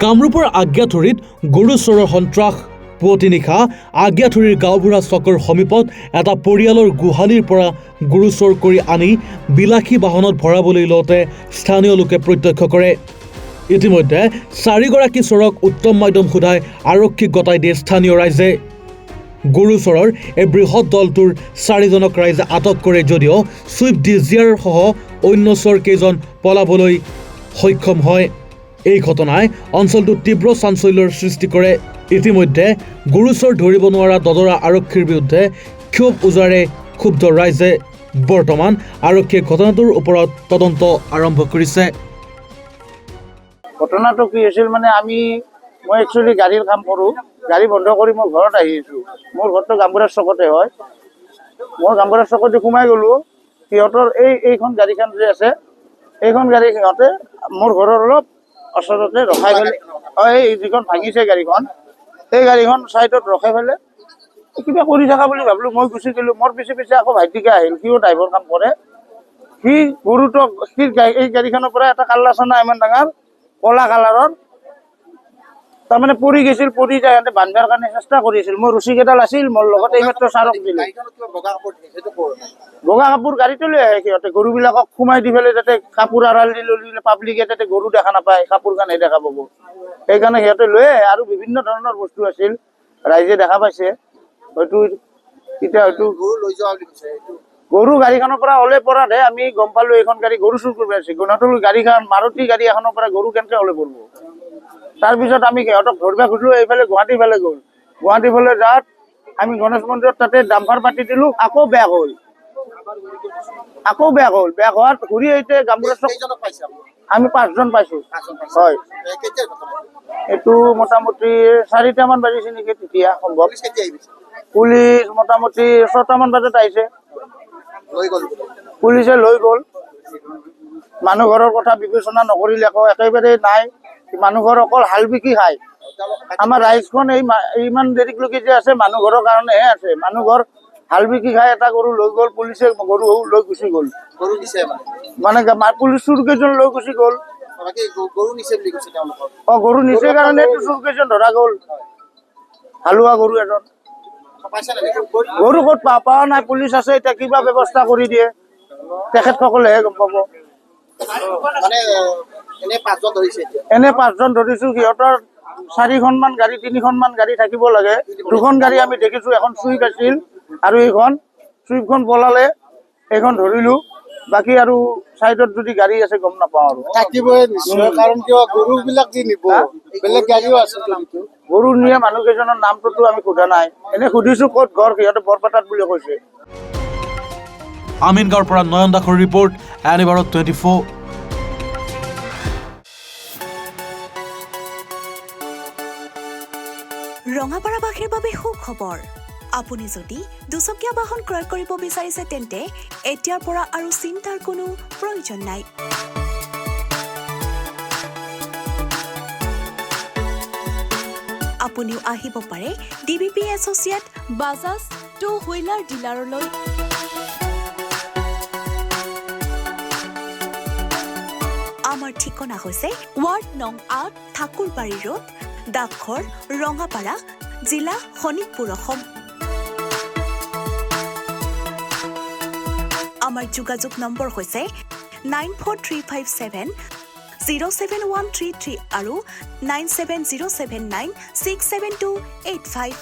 কামৰূপৰ আজ্ঞাথুৰিত গৰু চোৰৰ সন্ত্ৰাস। পুৱতি নিশা আজ্ঞাথুৰিৰ গাঁওবুঢ়া চকৰ সমীপত এটা পৰিয়ালৰ গোহালিৰ পৰা গৰু চোৰ কৰি আনি বিলাসী বাহনত ভৰাবলৈ লওঁতে স্থানীয় লোকে প্ৰত্যক্ষ কৰে। ইতিমধ্যে 4গৰাকী চোৰক উত্তম মাধ্যম সোধাই আৰক্ষীক গতাই দিয়ে স্থানীয় ৰাইজে। গৰু চোৰৰ এই বৃহৎ দলটোৰ 4জনক ৰাইজে আটক কৰে যদিও ছুইফ্ট ডিজিয়াৰ সহ অন্য চোৰ কেইজন পলাবলৈ সক্ষম হয়। এই ঘটনাই অঞ্চলটোত তীব্ৰ চাঞ্চল্যৰ সৃষ্টি কৰে। ইতিমধ্যে গৰু চোৰ ধৰিব নোৱাৰা দদৰা আৰক্ষীৰ বিৰুদ্ধে ক্ষোভ উজাৰে ক্ষুব্ধ ৰাইজে। বৰ্তমান আৰক্ষীয়ে ঘটনাটোৰ ওপৰত তদন্ত আৰম্ভ কৰিছে। ঘটনাটো কি হৈছিল মানে মই একচুৱেলি গাড়ীৰ কাম কৰোঁ। গাড়ী বন্ধ কৰি মই ঘৰত আহিছোঁ। মোৰ ঘৰটো গামবুঢ়াৰ চকতে হয়। মই গামবুঢ়াৰ চকতে সোমাই গ'লোঁ। সিহঁতৰ এইখন গাড়ীখন যে আছে, এইখন গাড়ী সিহঁতে মোৰ ঘৰৰ অলপ ওচৰতে ৰখাই ফেলে, এই যিখন ভাঙিছে গাড়ীখন, সেই গাড়ীখন ছাইডত ৰখাই ফেলে কিবা কৰি থকা বুলি ভাবিলোঁ। মই গুচি গ'লোঁ। মোৰ পিছে পিছে আকৌ ভাইটিকে আহিল, সিও ড্ৰাইভৰ কাম কৰে। সি গৰুটোক এই গাড়ীখনৰ পৰা এটা কাল্লা চানা ইমান ডাঙৰ কলা কালাৰৰ তাৰমানে পৰি গৈছিল। পৰি যায় সিহঁতে বান্ধাৰ কাৰণে চেষ্টা কৰিছিল। মোৰ ৰছী কেইডাল আছিল, মোৰ লগত এইমাত্ৰ ছাৰক দিলোঁ। বগা কাপোৰ গাড়ীটো লৈ আহে সিহঁতে। গৰুবিলাকক সোমাই দি পেলাই যাতে কাপোৰ আড়াল দি ল'লে পাব্লিকে যাতে গৰু দেখা নাপায়, কাপোৰ কানে দেখা পাব, সেইকাৰণে সিহঁতে লৈ আহে। আৰু বিভিন্ন ধৰণৰ বস্তু আছিল, ৰাইজে দেখা পাইছে। হয়তো এতিয়া হয়তো গৰু গাড়ীখনৰ পৰা ওলাই পৰাতহে আমি গম পালোঁ এইখন গাড়ী গৰু চুৰ কৰিব আছে। নতুন গাড়ীখন মাৰুতি গাড়ী এখনৰ পৰা গৰু কেনেকৈ ওলাই পৰিব। তাৰপিছত আমি সিহঁতক ধৰিব খুজিলোঁ। এইফালে গুৱাহাটী ফালে গ'ল। গুৱাহাটী ফালে যাত আমি গণেশ মন্দিৰত তাতে ডাম্পাৰ পাতি দিলোঁ। আকৌ বেয়া হ'ল। বেয়া হোৱাত ঘূৰি আহিছে গামবুঢ়া চক। আমি 5জন পাইছোঁ। হয়, এইটো মোটামুটি 4টামান বাজিছে নেকি তেতিয়া সম্ভৱ। পুলিচ মোটামুটি 6টামান বজাত আহিছে। পুলিচে লৈ গ'ল। মানুহ ঘৰৰ কথা বিবেচনা নকৰিলে, আকৌ একেবাৰে নাই। মানুহ ঘৰ অকল হাল বিকি খায়। আমাৰ ৰাইজখন ইমান দেৰিলৈকে যে আছে মানুহ ঘৰৰ কাৰণেহে আছে। মানুহ ঘৰ হাল বিকি খাই এটা গৰু লৈ গ'ল। পুলিচে গৰু লৈ গুচি গ'ল। গৰু নিছে মানে পুলিচ চুৰ কেইজন লৈ গুচি গ'ল। গৰু নিছে বুলি কৈছে তেওঁলোকক। গৰু নিছে কাৰণে চুৰ কেইজন ধৰা গ'ল। হালোৱা গৰু এজন। গৰু ক'ত পোৱা নাই। পুলিচ আছে, এতিয়া কিবা ব্যৱস্থা কৰি দিয়ে তেখেতসকলেহে গম পাব। এনে 5জন ধৰিছোঁ। সিহঁতৰ 4খনমান গাড়ী, 3খনমান গাড়ী থাকিব লাগে। 2খন গাড়ী আমি দেখিছোঁ। এখন চুইফ্ট আছিল আৰু এইখন চুইফ্টখন পলালে, এইখন ধৰিলোঁ। বাকী আৰু চাইডত যদি গাড়ী আছে গম নাপাওঁ আৰু। থাকিবই নিশ্চয়, কাৰণ কিয় গৰুবিলাক যি নিব বেলেগ গাড়ীও আছে। গৰু নিয়ে মানুহ কেইজনৰ নামটোতো আমি সোধা নাই। এনেই সুধিছোঁ ক'ত ঘৰ, সিহঁতে বৰপেটাত বুলি কৈছে। আমিনগাঁৱৰ পৰা নয়ন দাসৰ ৰিপৰ্ট, এনিভাৰত 24। ৰঙাপাৰাবাসীৰ বাবে সুখবৰ। আপুনি যদি দুচকীয়া বাহন ক্ৰয় কৰিব বিচাৰিছে তেন্তে এতিয়াৰ পৰা আৰু চিন্তাৰ কোনো প্ৰয়োজন নাই। আপুনিও আহিব পাৰে DBP associate Bajaj two wheeler ডিলাৰলৈ। আমাৰ ঠিকনা হৈছে ৱাৰ্ড নং 8, ঠাকুৰবাৰী ৰোড, ডাকঘৰ, ৰঙাপাৰা, জিলা শোণিতপুৰ, অসম। আমাৰ যোগাযোগ নম্বৰ হৈছে 9435707133 আৰু 9707967285।